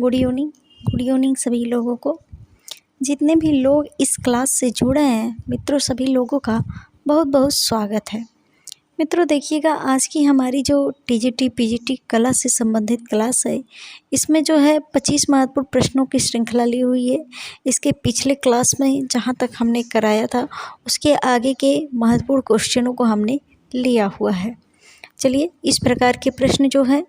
Good evening. Good evening सभी लोगों को। जितने भी लोग इस क्लास से जुड़े हैं मित्रों, सभी लोगों का बहुत बहुत स्वागत है। मित्रों देखिएगा, आज की हमारी जो टीजीटी पीजीटी कला से संबंधित क्लास है, इसमें जो है 25 महत्वपूर्ण प्रश्नों की श्रृंखला ली हुई है। इसके पिछले क्लास में जहाँ तक हमने कराया था उसके आगे के महत्वपूर्ण क्वेश्चनों को हमने लिया हुआ है। चलिए, इस प्रकार के प्रश्न जो है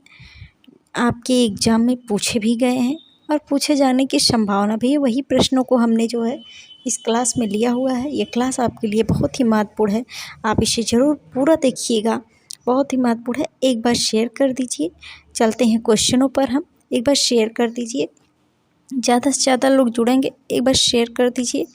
आपके एग्ज़ाम में पूछे भी गए हैं और पूछे जाने की संभावना भी है। वही प्रश्नों को हमने जो है इस क्लास में लिया हुआ है। ये क्लास आपके लिए बहुत ही महत्वपूर्ण है, आप इसे ज़रूर पूरा देखिएगा, बहुत ही महत्वपूर्ण है। एक बार शेयर कर दीजिए। चलते हैं क्वेश्चनों पर। हम एक बार शेयर कर दीजिए, ज़्यादा से ज़्यादा लोग जुड़ेंगे। एक बार शेयर कर दीजिए।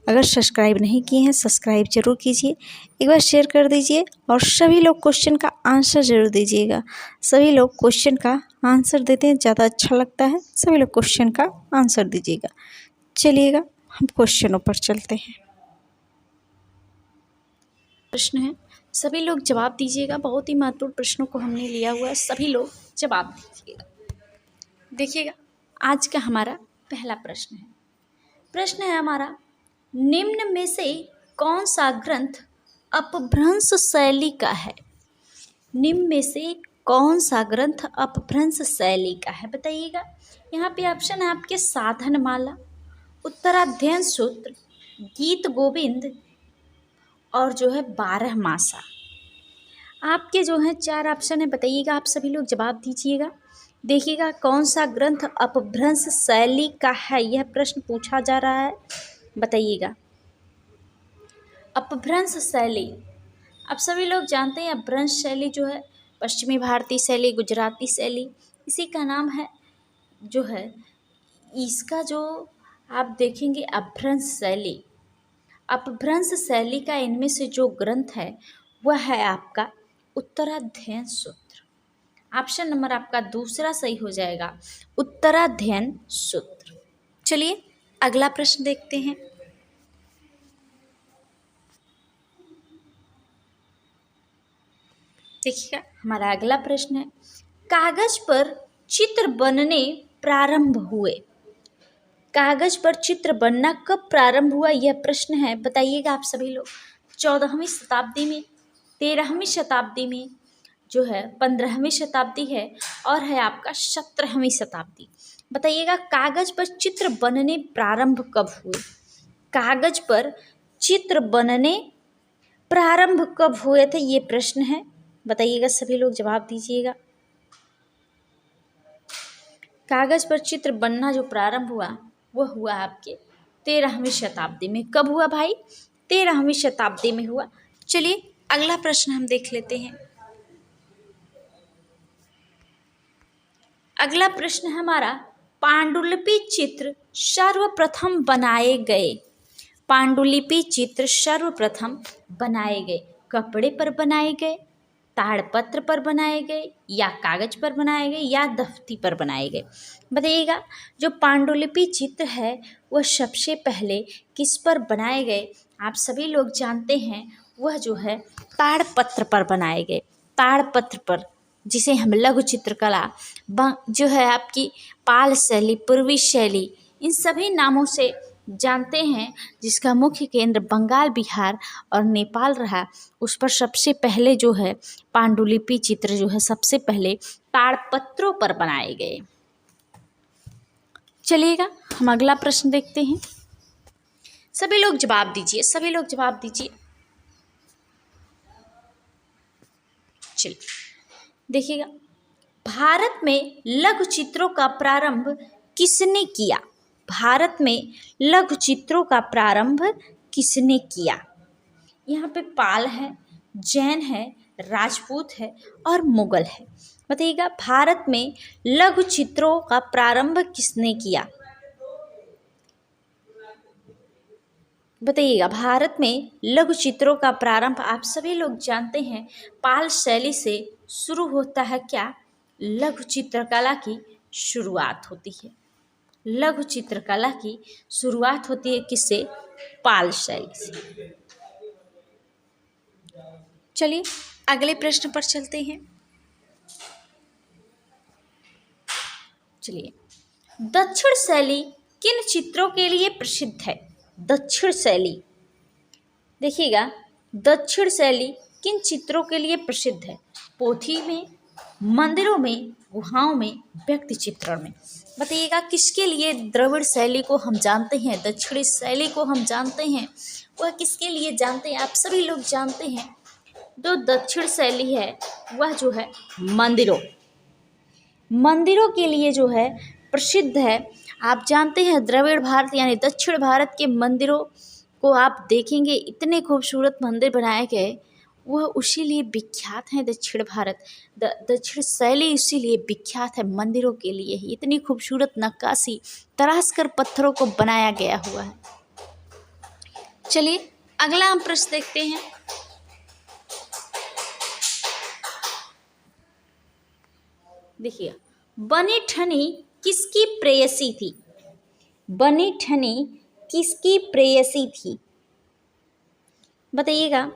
अगर सब्सक्राइब नहीं किए हैं सब्सक्राइब जरूर कीजिए। एक बार शेयर कर दीजिए और सभी लोग क्वेश्चन का आंसर ज़रूर दीजिएगा। सभी लोग क्वेश्चन का आंसर देते हैं, ज़्यादा अच्छा लगता है। सभी लोग क्वेश्चन का आंसर दीजिएगा। चलिएगा, हम क्वेश्चनों पर चलते हैं। प्रश्न है, सभी लोग जवाब दीजिएगा। बहुत ही महत्वपूर्ण प्रश्नों को हमने लिया हुआ है, सभी लोग जवाब दीजिएगा। देखिएगा, आज का हमारा पहला प्रश्न है। प्रश्न है हमारा, निम्न में से कौन सा ग्रंथ अपभ्रंश शैली का है? निम्न में से कौन सा ग्रंथ अपभ्रंश शैली का है, बताइएगा। यहाँ पे ऑप्शन है आपके साधनमाला, उत्तराध्ययन सूत्र, गीत गोविंद और जो है 12मासा। आपके जो है 4 ऑप्शन है, बताइएगा। आप सभी लोग जवाब दीजिएगा। देखिएगा, कौन सा ग्रंथ अपभ्रंश शैली का है, यह प्रश्न पूछा जा रहा है, बताइएगा। अपभ्रंश शैली, अब सभी लोग जानते हैं अपभ्रंश शैली जो है पश्चिमी भारतीय शैली, गुजराती शैली, इसी का नाम है। जो है इसका जो आप देखेंगे अपभ्रंश शैली, अपभ्रंश शैली का इनमें से जो ग्रंथ है वह है आपका उत्तराध्ययन सूत्र। ऑप्शन नंबर आपका दूसरा सही हो जाएगा, उत्तराध्ययन सूत्र। चलिए अगला प्रश्न देखते हैं। देखिएगा, हमारा अगला प्रश्न है, कागज पर चित्र बनने प्रारंभ हुए। कागज पर चित्र बनना कब प्रारंभ हुआ, यह प्रश्न है, बताइएगा आप सभी लोग। 14वीं शताब्दी में, 13वीं शताब्दी में, जो है 15वीं शताब्दी है, और है आपका 17वीं शताब्दी। बताइएगा, कागज पर चित्र बनने प्रारंभ कब हुए? कागज पर चित्र बनने प्रारंभ कब हुए थे, ये प्रश्न है, बताइएगा। सभी लोग जवाब दीजिएगा। कागज पर चित्र बनना जो प्रारंभ हुआ वह हुआ आपके 13वीं शताब्दी में। कब हुआ भाई? 13वीं शताब्दी में हुआ। चलिए अगला प्रश्न हम देख लेते हैं। अगला प्रश्न हमारा, पांडुलिपि चित्र सर्वप्रथम बनाए गए। पांडुलिपि चित्र सर्वप्रथम बनाए गए, कपड़े पर बनाए गए, ताड़पत्र पर बनाए गए, या कागज पर बनाए गए, या दफ्ती पर बनाए गए, बताइएगा। जो पांडुलिपि चित्र है वह सबसे पहले किस पर बनाए गए? आप सभी लोग जानते हैं, वह जो है ताड़पत्र पर बनाए गए। ताड़पत्र पर, जिसे हम लघु चित्रकला जो है आपकी पाल शैली, पूर्वी शैली, इन सभी नामों से जानते हैं, जिसका मुख्य केंद्र बंगाल, बिहार और नेपाल रहा। उस पर सबसे पहले जो है पांडुलिपि चित्र जो है सबसे पहले ताड़पत्रों पर बनाए गए। चलिएगा, हम अगला प्रश्न देखते हैं। सभी लोग जवाब दीजिए, सभी लोग जवाब दीजिए। चलिए देखिएगा, भारत में लघु चित्रों का प्रारंभ किसने किया? भारत में लघु चित्रों का प्रारंभ किसने किया? यहाँ पे पाल है, जैन है, राजपूत है और मुगल है। बताइएगा, भारत में लघु चित्रों का प्रारंभ किसने किया? बताइएगा, भारत में लघु चित्रों का प्रारंभ आप सभी लोग जानते हैं पाल शैली से शुरू होता है। क्या? लघु चित्रकला की शुरुआत होती है। लघु चित्रकला की शुरुआत होती है किससे? पाल शैली से। चलिए अगले प्रश्न पर चलते हैं। चलिए दक्षिण शैली किन चित्रों के लिए प्रसिद्ध है? दक्षिण शैली, देखिएगा, दक्षिण शैली किन चित्रों के लिए प्रसिद्ध है? पोथी में, मंदिरों में, गुहाओं में, व्यक्ति चित्रण में। बताइएगा किसके लिए द्रविड़ शैली को हम जानते हैं, दक्षिणी शैली को हम जानते हैं, वह किसके लिए जानते हैं? आप सभी लोग जानते हैं, जो दक्षिण शैली है वह जो है मंदिरों के लिए जो है प्रसिद्ध है। आप जानते हैं द्रविड़ भारत यानी दक्षिण भारत के मंदिरों को आप देखेंगे, इतने खूबसूरत मंदिर बनाए गए, वह उसी लिए विख्यात है। दक्षिण भारत, दक्षिण शैली इसीलिए विख्यात है मंदिरों के लिए ही। इतनी खूबसूरत नक्काशी तराश कर पत्थरों को बनाया गया हुआ है। चलिए अगला हम प्रश्न देखते हैं। देखिए, बनी ठनी किसकी प्रेयसी थी? बनी ठनी किसकी प्रेयसी थी? बताइएगा।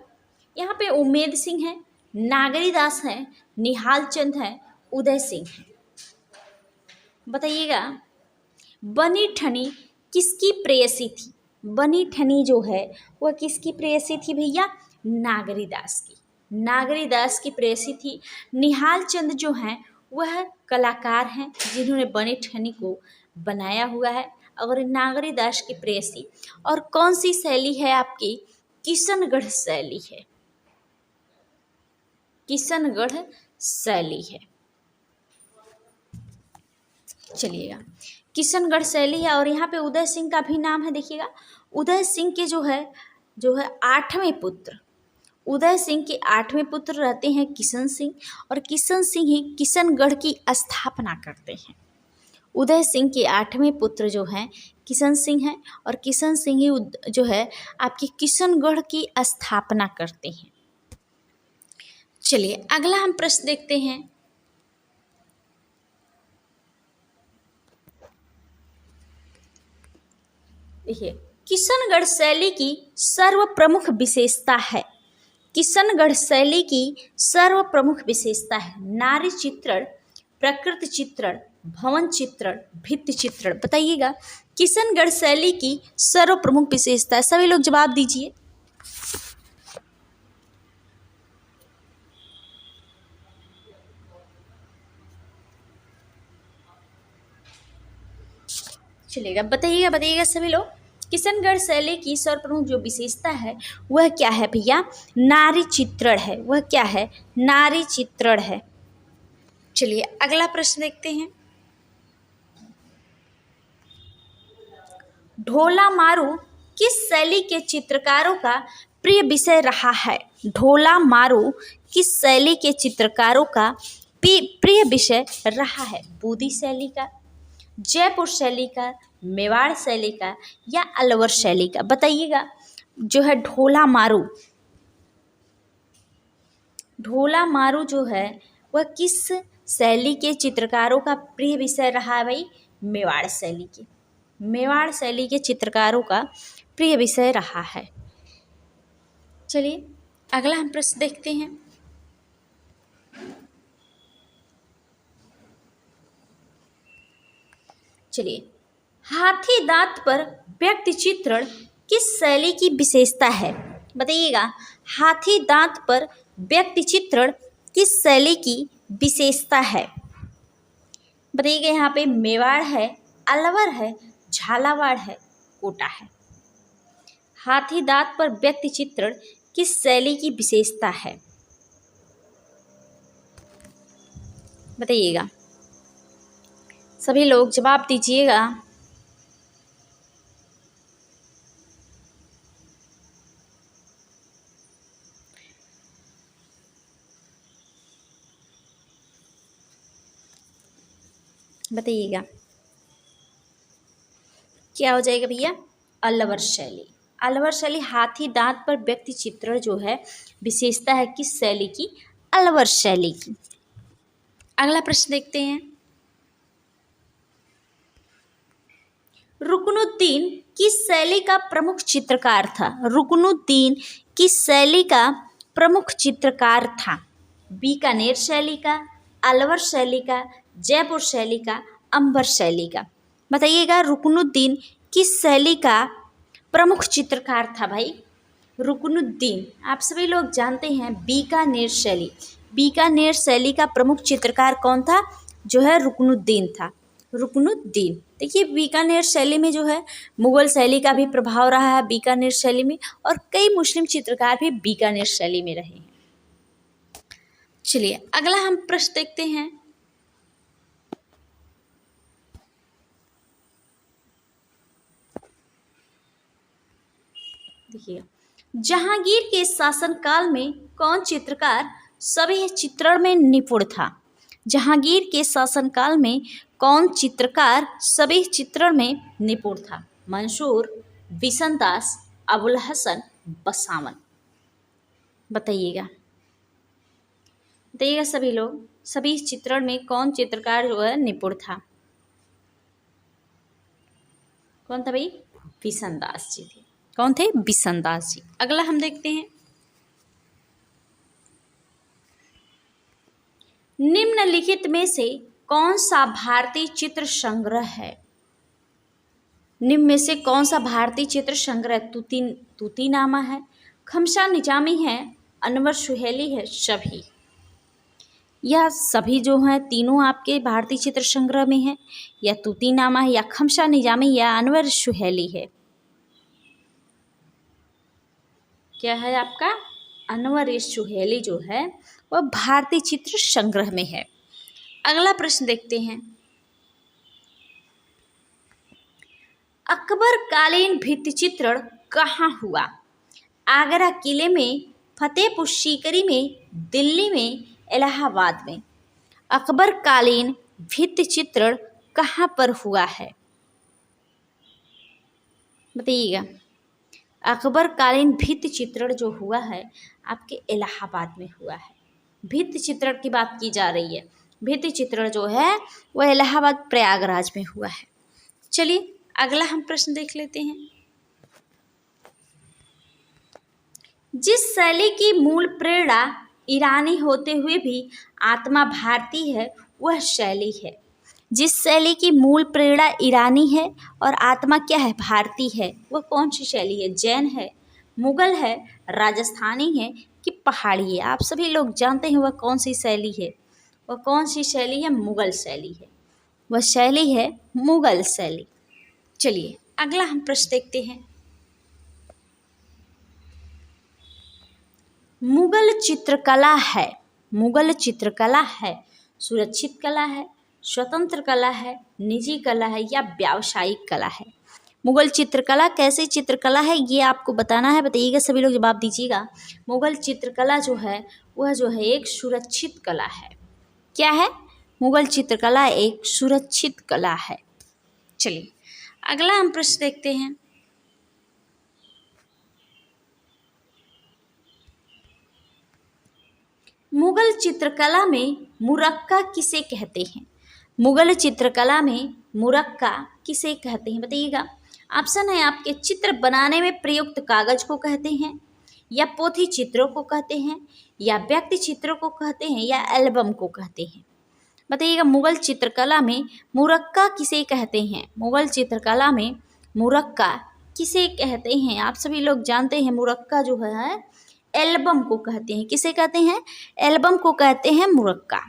यहाँ पे उम्मेद सिंह है, नागरी दास है, निहाल चंद है, उदय सिंह है। बताइएगा बनी ठनी किसकी प्रेयसी थी? बनी ठनी जो है वह किसकी प्रेयसी थी भैया? नागरी दास की। नागरी दास की प्रेयसी थी। निहाल चंद जो हैं वह कलाकार हैं जिन्होंने बनी ठनी को बनाया हुआ है, और नागरी दास की प्रेयसी। और कौन सी शैली है आपकी? किशनगढ़ शैली है, किशनगढ़ शैली है। चलिएगा, किशनगढ़ शैली है। और यहाँ पे उदय सिंह का भी नाम है। देखिएगा, उदय सिंह के जो है 8वें पुत्र, उदय सिंह के 8वें पुत्र रहते हैं किशन सिंह, और किशन सिंह ही किशनगढ़ की स्थापना करते हैं। उदय सिंह के 8वें पुत्र जो हैं किशन सिंह हैं, और किशन सिंह ही जो है आपकी किशनगढ़ की स्थापना करते हैं। चलिए अगला हम प्रश्न देखते हैं। देखिए, किशनगढ़ शैली की सर्व प्रमुख विशेषता है। किशनगढ़ शैली की सर्व प्रमुख विशेषता है नारी चित्रण, प्रकृति चित्रण, भवन चित्रण, भित्ति चित्रण। बताइएगा किशनगढ़ शैली की सर्व प्रमुख विशेषता है। सभी लोग जवाब दीजिए। चलेगा, बताइएगा सभी लोग। किशनगढ़ शैली की सर्वप्रमुख जो विशेषता है वह क्या है भैया? नारी चित्रण है। वह क्या है? नारी चित्रण है। चलिए अगला प्रश्न देखते हैं। ढोला मारू किस शैली के चित्रकारों का प्रिय विषय रहा है? ढोला मारू किस शैली के चित्रकारों का प्रिय विषय रहा है? बूदी शैली का, जयपुर शैली का, मेवाड़ शैली का, या अलवर शैली का? बताइएगा जो है ढोला मारू जो है वह किस शैली के चित्रकारों का प्रिय विषय रहा है भाई? मेवाड़ शैली के चित्रकारों का प्रिय विषय रहा है। चलिए अगला हम प्रश्न देखते हैं। चलिए, हाथी दांत पर व्यक्ति चित्रण किस शैली की विशेषता है? बताइएगा हाथी दांत पर व्यक्ति चित्रण किस शैली की विशेषता है? बताइएगा यहाँ पे मेवाड़ है, अलवर है, झालावाड़ है, कोटा है। हाथी दांत पर व्यक्ति चित्रण किस शैली की विशेषता है? बताइएगा, सभी लोग जवाब दीजिएगा। बताइएगा क्या हो जाएगा भैया? अलवर शैली। हाथी दांत पर व्यक्ति चित्रण जो है विशेषता है किस शैली की? अलवर शैली की। अगला प्रश्न देखते हैं। रुकनुद्दीन किस शैली का प्रमुख चित्रकार था? रुकनुद्दीन किस शैली का प्रमुख चित्रकार था? बीकानेर शैली का, अलवर शैली का, जयपुर शैली का, अंबर शैली का? बताइएगा रुकनुद्दीन किस शैली का प्रमुख चित्रकार था भाई? रुकनुद्दीन आप सभी लोग जानते हैं बीकानेर शैली, बीकानेर शैली का प्रमुख चित्रकार कौन था? जो है रुकनुद्दीन था, रुकनुद्दीन। देखिए बीकानेर शैली में जो है मुगल शैली का भी प्रभाव रहा है बीकानेर शैली में, और कई मुस्लिम चित्रकार भी बीकानेर शैली में रहे हैं। चलिए अगला हम प्रश्न देखते हैं। देखिए जहांगीर के शासनकाल में कौन चित्रकार सभी चित्रण में निपुण था? जहांगीर के शासनकाल में कौन चित्रकार सभी चित्रण में निपुण था? मंसूर, बिशनदास, अबुल हसन, बसावन। बताइएगा बताइएगा सभी लोग, सभी चित्रण में कौन चित्रकार जो है निपुण था? कौन था भाई? बिशनदास जी थे। कौन थे? बिशनदास जी। अगला हम देखते हैं, निम्नलिखित में से कौन सा भारतीय चित्र संग्रह है? निम्न में से कौन सा भारतीय चित्र संग्रह? तूतीनामा है, खमसा निजामी है, अनवर सुहेली है, सभी। यह सभी जो हैं तीनों आपके भारतीय चित्र संग्रह में है, या तूतीनामा है, या खमसा निजामी, या अनवर सुहेली है। क्या है आपका? अनवर सुहेली जो है वह भारतीय चित्र संग्रह में है। अगला प्रश्न देखते हैं, अकबर कालीन भित्ति चित्रण कहाँ हुआ? आगरा किले में, फतेहपुर सीकरी में, दिल्ली में, इलाहाबाद में। अकबर कालीन भित्ति चित्रण कहाँ पर हुआ है? बताइएगा। अकबर कालीन भित्ति चित्रण जो हुआ है आपके इलाहाबाद में हुआ है। भित्ति चित्रण की बात की जा रही है, भित्ति चित्रण जो है वह इलाहाबाद प्रयागराज में हुआ है। चलिए अगला हम प्रश्न देख लेते हैं, जिस शैली की मूल प्रेरणा ईरानी होते हुए भी आत्मा भारतीय है वह शैली है। जिस शैली की मूल प्रेरणा ईरानी है और आत्मा क्या है? भारतीय है, वह कौन सी शैली है? जैन है, मुगल है, राजस्थानी है कि पहाड़ी है? आप सभी लोग जानते हैं वह कौन सी शैली है? वह कौन सी शैली है? मुगल शैली है, वह शैली है मुगल शैली। चलिए अगला हम प्रश्न देखते हैं, मुगल चित्रकला है, मुगल चित्रकला है सुरक्षित कला है, स्वतंत्र कला है, निजी कला है, या व्यावसायिक कला है? मुगल चित्रकला कैसी चित्रकला है ये आपको बताना है। बताइएगा सभी लोग, जवाब दीजिएगा। मुगल चित्रकला जो है वह जो है एक सुरक्षित कला है। क्या है? मुगल चित्रकला एक सुरक्षित कला है। चलिए अगला हम प्रश्न देखते हैं, मुगल चित्रकला में मुरक्का किसे कहते हैं? मुगल चित्रकला में मुरक्का किसे कहते हैं? बताइएगा। ऑप्शन है आपके, चित्र बनाने में प्रयुक्त कागज को कहते हैं, या पोथी चित्रों को कहते हैं, या व्यक्ति चित्रों को कहते हैं, या एल्बम को कहते हैं? बताइएगा मुगल चित्रकला में मुरक्का किसे कहते हैं? मुगल चित्रकला में मुरक्का किसे कहते हैं? आप सभी लोग जानते हैं मुरक्का जो है एल्बम को कहते हैं। किसे कहते हैं? एल्बम को कहते हैं मुरक्का।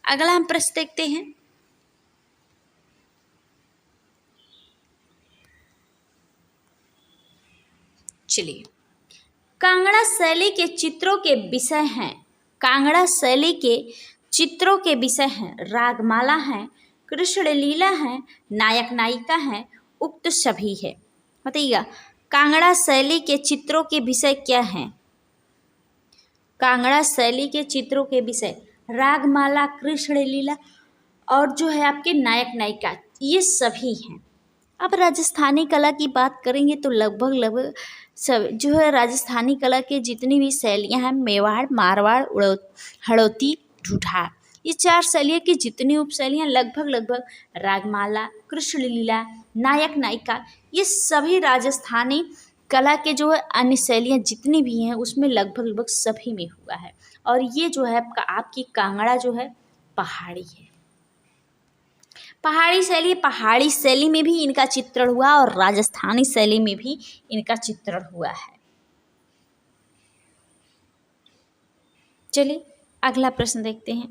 अगला हम प्रश्न देखते हैं, चलिए कांगड़ा शैली के चित्रों के विषय हैं, कांगड़ा शैली के चित्रों के विषय हैं रागमाला है, कृष्ण लीला है, नायक नायिका है, उक्त सभी है। बताइएगा कांगड़ा शैली के चित्रों के विषय क्या हैं? कांगड़ा शैली के चित्रों के विषय रागमाला, कृष्ण लीला और जो है आपके नायक नायिका, ये सभी हैं। अब राजस्थानी कला की बात करेंगे तो लगभग सब जो है राजस्थानी कला के जितनी भी शैलियाँ हैं, मेवाड़, मारवाड़, हड़ौती, ढूढ़ार, ये चार शैलियों की जितनी उपशैलियाँ लगभग रागमाला, कृष्ण लीला, नायक नायिका, ये सभी राजस्थानी कला के जो है अन्य शैलियाँ जितनी भी हैं उसमें लगभग सभी में हुआ है। और ये जो है आपकी कांगड़ा जो है पहाड़ी है। पहाड़ी शैली में भी इनका चित्रण हुआ और राजस्थानी शैली में भी इनका चित्रण हुआ है। चलिए अगला प्रश्न देखते हैं।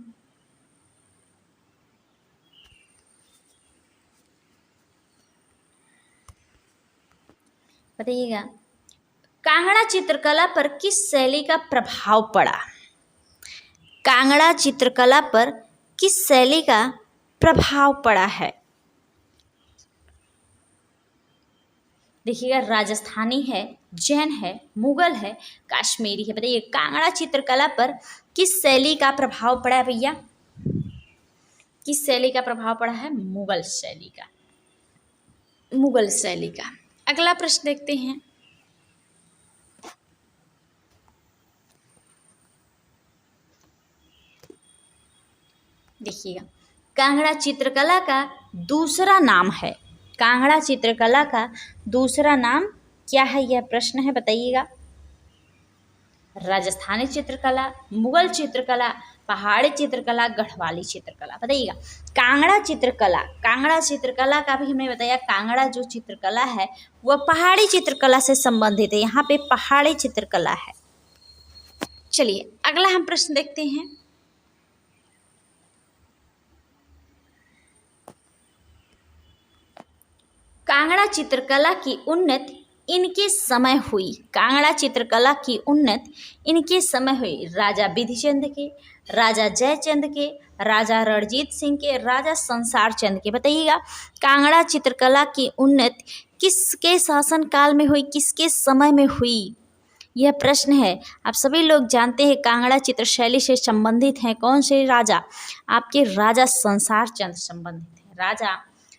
बताइएगा, कांगड़ा चित्रकला पर किस शैली का प्रभाव पड़ा? कांगड़ा चित्रकला पर किस शैली का प्रभाव पड़ा है? देखिएगा, राजस्थानी है, जैन है, मुगल है, कश्मीरी है। बताइए कांगड़ा चित्रकला पर किस शैली का प्रभाव पड़ा है भैया? किस शैली का प्रभाव पड़ा है? मुगल शैली का, मुगल शैली का। अगला प्रश्न देखते हैं। देखिएगा, कांगड़ा चित्रकला का दूसरा नाम है, कांगड़ा चित्रकला का दूसरा नाम क्या है? यह प्रश्न है, बताइएगा। राजस्थानी चित्रकला, मुगल चित्रकला, पहाड़ी चित्रकला, गढ़वाली चित्रकला। बताइएगा कांगड़ा चित्रकला का भी हमने बताया, कांगड़ा जो चित्रकला है वह पहाड़ी चित्रकला से संबंधित है। यहाँ पे पहाड़ी चित्रकला है। चलिए अगला हम प्रश्न देखते हैं। कांगड़ा चित्रकला की उन्नति इनके समय हुई। कांगड़ा चित्रकला की उन्नति इनके समय हुई। राजा बिधिचंद के, राजा जयचंद के, राजा रणजीत सिंह के, राजा संसार चंद के। बताइएगा कांगड़ा चित्रकला की उन्नति किसके शासनकाल में हुई, किसके समय में हुई? यह प्रश्न है। आप सभी लोग जानते हैं कांगड़ा चित्र शैली से संबंधित हैं कौन से राजा? आपके राजा संसार चंद संबंधित है। राजा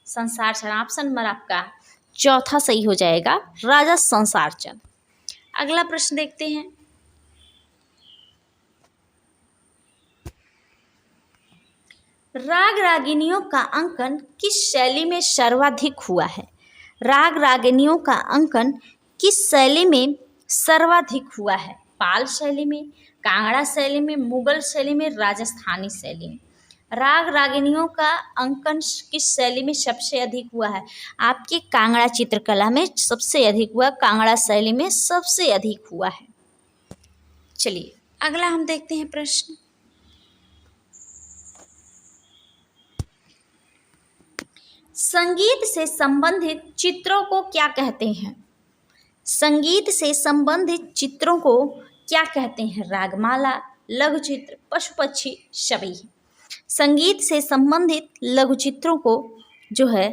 संसार चंद, ऑप्शन नंबर आपका चौथा सही हो जाएगा, राजा संसार चंद। अगला प्रश्न देखते हैं। राग रागिनियों का अंकन किस शैली में सर्वाधिक हुआ है? राग रागिनियों का अंकन किस शैली में सर्वाधिक हुआ है? पाल शैली में, कांगड़ा शैली में, मुगल शैली में, राजस्थानी शैली में। राग रागिनियों का अंकन किस शैली में सबसे अधिक हुआ है? आपके कांगड़ा चित्रकला में सबसे अधिक हुआ, कांगड़ा शैली में सबसे अधिक हुआ है। चलिए अगला हम देखते हैं प्रश्न। संगीत से संबंधित चित्रों को क्या कहते हैं? संगीत से संबंधित चित्रों को क्या कहते हैं? रागमाला, लघु चित्र, पशु पक्षी, छवि। संगीत से संबंधित लघु चित्रों को जो है,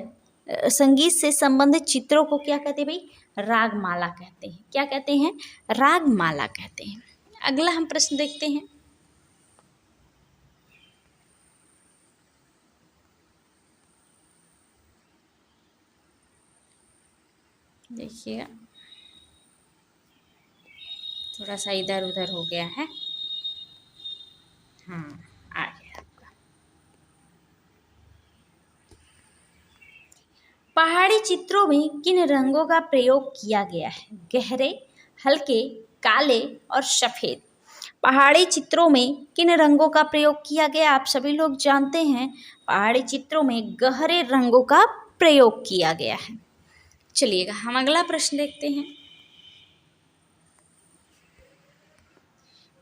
संगीत से संबंधित चित्रों को क्या कहते हैं भाई? रागमाला कहते हैं। क्या कहते हैं? रागमाला कहते हैं। अगला हम प्रश्न देखते हैं। देखिएगा थोड़ा सा इधर उधर हो गया है। हाँ आ गया आपका। पहाड़ी चित्रों में किन रंगों का प्रयोग किया गया है? गहरे, हल्के, काले और सफ़ेद। पहाड़ी चित्रों में किन रंगों का प्रयोग किया गया? आप सभी लोग जानते हैं पहाड़ी चित्रों में गहरे रंगों का प्रयोग किया गया है। चलिएगा हम अगला प्रश्न देखते हैं।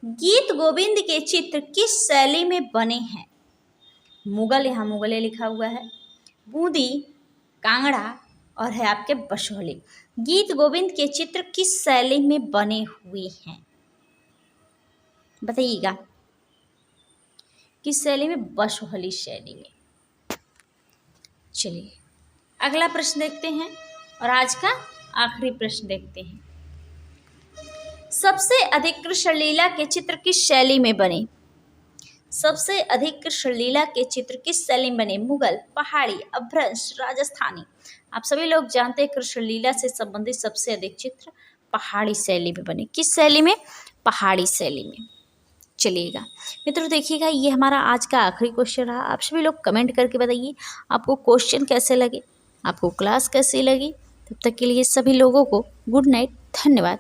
गीत गोविंद के चित्र किस शैली में बने हैं? मुगल, यहाँ मुगले लिखा हुआ है, बूंदी, कांगड़ा और है आपके बसोहली। गीत गोविंद के चित्र किस शैली में बने हुए हैं? बताइएगा किस शैली में? बसोहली शैली में। चलिए अगला प्रश्न देखते हैं और आज का आखिरी प्रश्न देखते हैं। सबसे अधिक कृष्णलीला के चित्र किस शैली में बने? सबसे अधिक कृष्णलीला के चित्र किस शैली में बने? मुगल, पहाड़ी, अपभ्रंश, राजस्थानी। आप सभी लोग जानते हैं कृष्णलीला से संबंधित सबसे अधिक चित्र पहाड़ी शैली में बने। किस शैली में? पहाड़ी शैली में। चलिएगा मित्रों, देखिएगा ये हमारा आज का आखिरी क्वेश्चन रहा। आप सभी लोग कमेंट करके बताइए आपको क्वेश्चन कैसे लगे, आपको क्लास कैसी लगी। तब तक के लिए सभी लोगों को गुड नाइट, धन्यवाद।